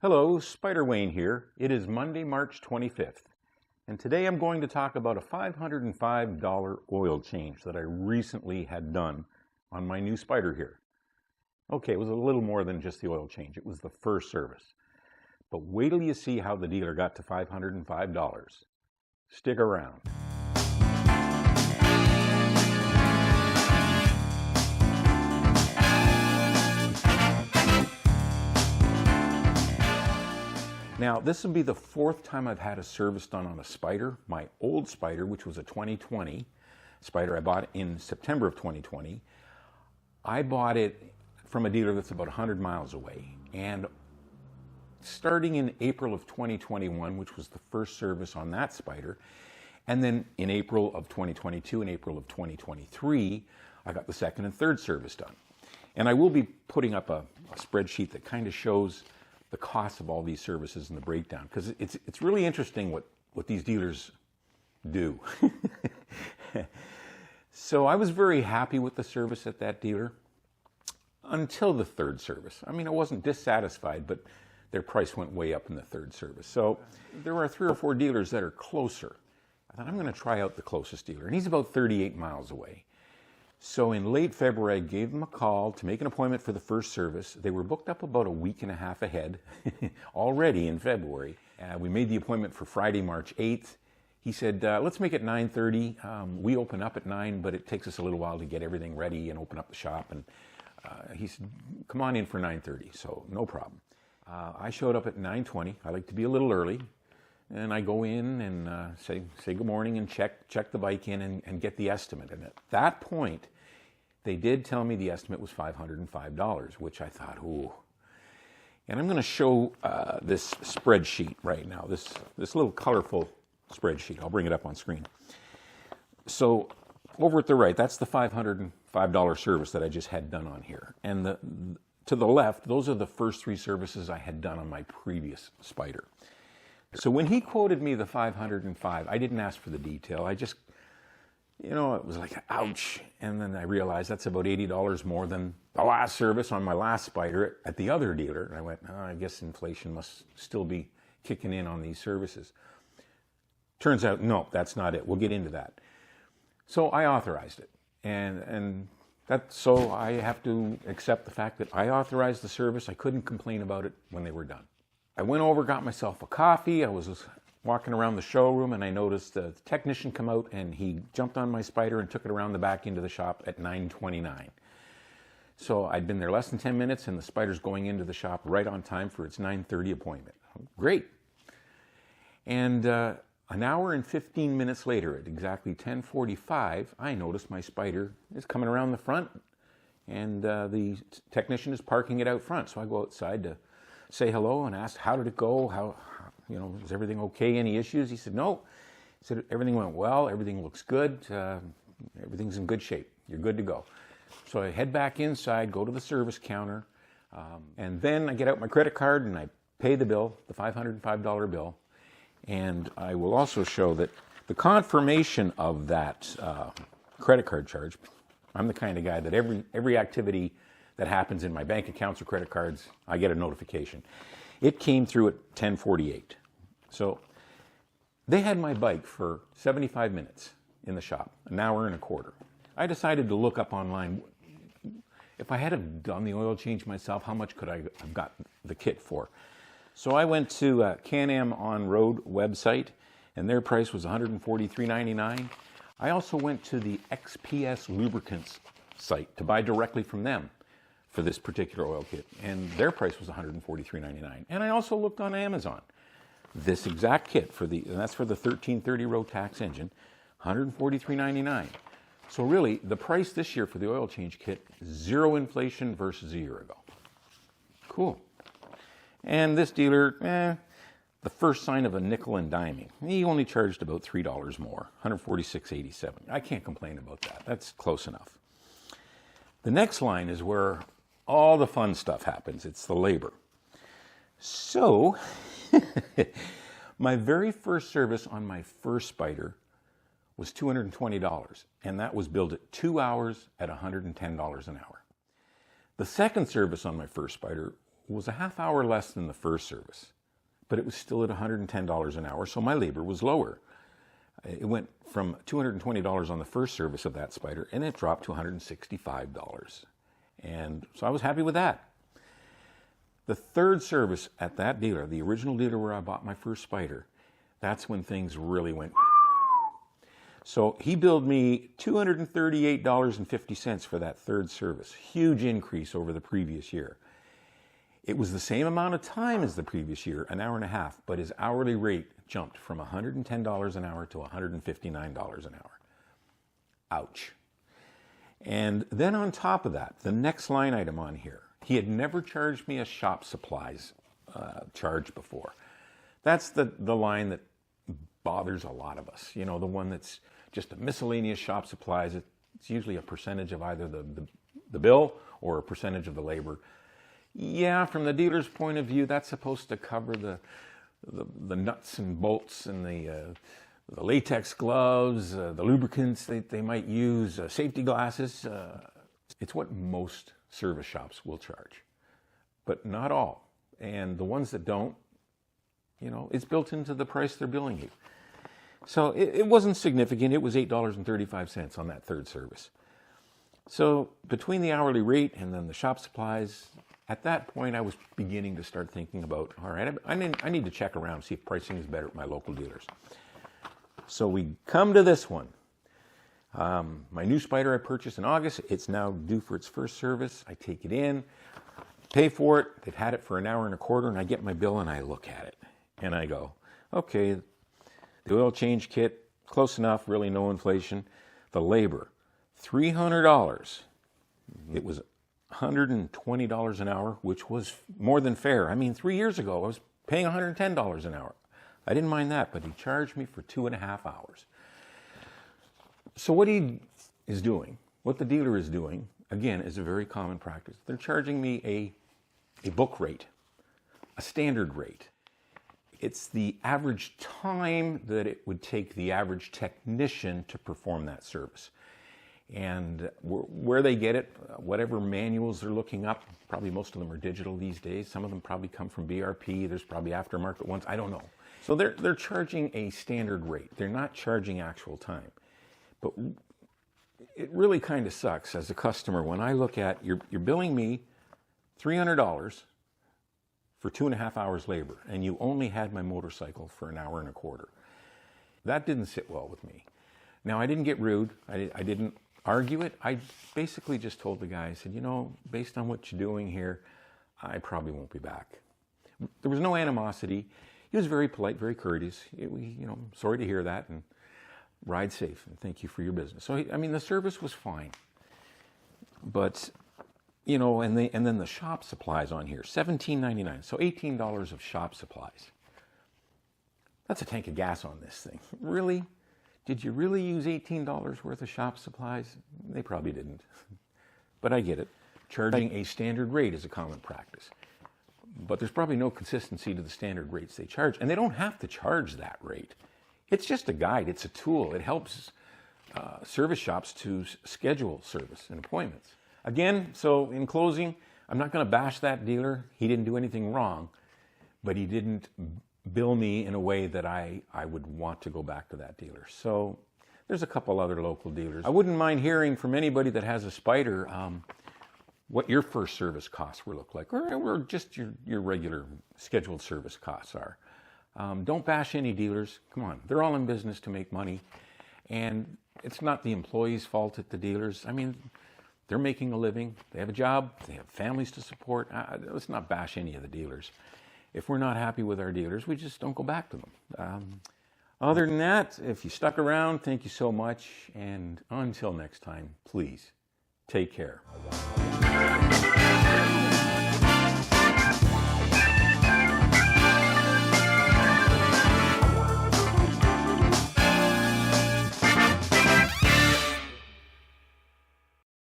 Hello, Spider Wayne here. It is Monday, March 25th, and today I'm going to talk about a $505 oil change that I recently had done on my new Spyder here. Okay, it was a little more than just the oil change. It was the first service. But wait till you see how the dealer got to $505. Stick around. Now, this will be the fourth time I've had a service done on a Spyder. My old Spyder, which was a 2020 Spyder I bought in September of 2020, I bought it from a dealer that's about 100 miles away. And starting in April of 2021, which was the first service on that Spyder, and then in April of 2022 and April of 2023, I got the second and third service done. And I will be putting up a spreadsheet that kind of shows the cost of all these services and the breakdown, because it's really interesting what these dealers do. So I was very happy with the service at that dealer until the third service. I mean, I wasn't dissatisfied, but their price went way up in the third service. So there are 3 or 4 dealers that are closer. I thought, I'm going to try out the closest dealer, and he's about 38 miles away. So in late February, I gave them a call to make an appointment for the first service. They were booked up about a week and a half ahead, already in February. We made the appointment for Friday, March 8th. He said, let's make it 9:30. We open up at 9, but it takes us a little while to get everything ready and open up the shop. And he said, come on in for 9:30, so no problem. I showed up at 9:20. I like to be a little early. And I go in and say good morning and check the bike in and get the estimate. And at that point, they did tell me the estimate was $505, which I thought, ooh. And I'm going to show this spreadsheet right now, this little colorful spreadsheet. I'll bring it up on screen. So over at the right, that's the $505 service that I just had done on here. And to the left, those are the first 3 services I had done on my previous Spyder. So when he quoted me the $505, I didn't ask for the detail. I just, it was like, ouch. And then I realized that's about $80 more than the last service on my last Spyder at the other dealer. And I went, oh, I guess inflation must still be kicking in on these services. Turns out, no, that's not it. We'll get into that. So I authorized it. So I have to accept the fact that I authorized the service. I couldn't complain about it when they were done. I went over, got myself a coffee. I was walking around the showroom and I noticed the technician come out and he jumped on my Spyder and took it around the back into the shop at 9:29. So I'd been there less than 10 minutes and the Spyder's going into the shop right on time for its 9:30 appointment. Great. And an hour and 15 minutes later at exactly 10:45, I noticed my Spyder is coming around the front and the technician is parking it out front. So I go outside to say hello and ask, how did it go? How is everything okay? Any issues? He said, no. He said, everything went well. Everything looks good. Everything's in good shape. You're good to go. So I head back inside, go to the service counter, and then I get out my credit card and I pay the bill, the $505 bill. And I will also show that the confirmation of that credit card charge, I'm the kind of guy that every activity that happens in my bank accounts or credit cards, I get a notification. It came through at 10:48. So they had my bike for 75 minutes in the shop, an hour and a quarter. I decided to look up online, if I had have done the oil change myself, how much could I have got the kit for? So I went to Can-Am On-Road website, and their price was $143.99. I also went to the XPS Lubricants site to buy directly from them for this particular oil kit, and their price was $143.99. And I also looked on Amazon. This exact kit and that's for the 1330 Rotax engine, $143.99. So really, the price this year for the oil change kit, 0 inflation versus a year ago. Cool. And this dealer, the first sign of a nickel and diming. He only charged about $3 more, $146.87. I can't complain about that. That's close enough. The next line is where all the fun stuff happens. It's the labor. So, my very first service on my first Spyder was $220, and that was billed at 2 hours at $110 an hour. The second service on my first Spyder was a half hour less than the first service, but it was still at $110 an hour, so my labor was lower. It went from $220 on the first service of that Spyder, and it dropped to $165. And so I was happy with that. The third service at that dealer, the original dealer where I bought my first Spyder, that's when things really went. So he billed me $238.50 for that third service. Huge increase over the previous year. It was the same amount of time as the previous year, an hour and a half, but his hourly rate jumped from $110 an hour to $159 an hour. Ouch. And then on top of that, the next line item on here, he had never charged me a shop supplies charge before. That's the line that bothers a lot of us. You know, the one that's just a miscellaneous shop supplies. It's usually a percentage of either the bill or a percentage of the labor. Yeah, from the dealer's point of view, that's supposed to cover the nuts and bolts and the latex gloves, the lubricants they might use, safety glasses. It's what most service shops will charge, but not all. And the ones that don't, you know, it's built into the price they're billing you. So it wasn't significant. It was $8.35 on that third service. So between the hourly rate and then the shop supplies, at that point I was beginning to start thinking about, all right, I need to check around, see if pricing is better at my local dealers. So we come to this one. My new Spyder I purchased in August. It's now due for its first service. I take it in, pay for it. They've had it for an hour and a quarter, and I get my bill and I look at it. And I go, okay, the oil change kit, close enough, really no inflation. The labor, $300. It was $120 an hour, which was more than fair. I mean, 3 years ago, I was paying $110 an hour. I didn't mind that, but he charged me for 2.5 hours. So what he is doing, what the dealer is doing, again, is a very common practice. They're charging me a book rate, a standard rate. It's the average time that it would take the average technician to perform that service. And where they get it, whatever manuals they're looking up, probably most of them are digital these days. Some of them probably come from BRP. There's probably aftermarket ones. I don't know. So they're charging a standard rate. They're not charging actual time. But it really kind of sucks as a customer when I look at, you're billing me $300 for 2.5 hours labor, and you only had my motorcycle for an hour and a quarter. That didn't sit well with me. Now, I didn't get rude. I didn't argue it. I basically just told the guy, I said, you know, based on what you're doing here, I probably won't be back. There was no animosity. He was very polite, very courteous. Sorry to hear that, and ride safe, and thank you for your business. So, I mean, the service was fine. But, you know, and then the shop supplies on here, $17.99, so $18 of shop supplies. That's a tank of gas on this thing. Really? Did you really use $18 worth of shop supplies? They probably didn't. But I get it. Charging a standard rate is a common practice. But there's probably no consistency to the standard rates they charge. And they don't have to charge that rate. It's just a guide. It's a tool. It helps service shops to schedule service and appointments. Again, so in closing, I'm not going to bash that dealer. He didn't do anything wrong, but he didn't bill me in a way that I would want to go back to that dealer. So there's a couple other local dealers. I wouldn't mind hearing from anybody that has a Spyder what your first service costs will look like, or just your regular scheduled service costs are. Don't bash any dealers. Come on, they're all in business to make money, and it's not the employees' fault at the dealers. I mean, they're making a living. They have a job. They have families to support. Let's not bash any of the dealers. If we're not happy with our dealers, we just don't go back to them. Other than that, if you stuck around, thank you so much. And until next time, please take care.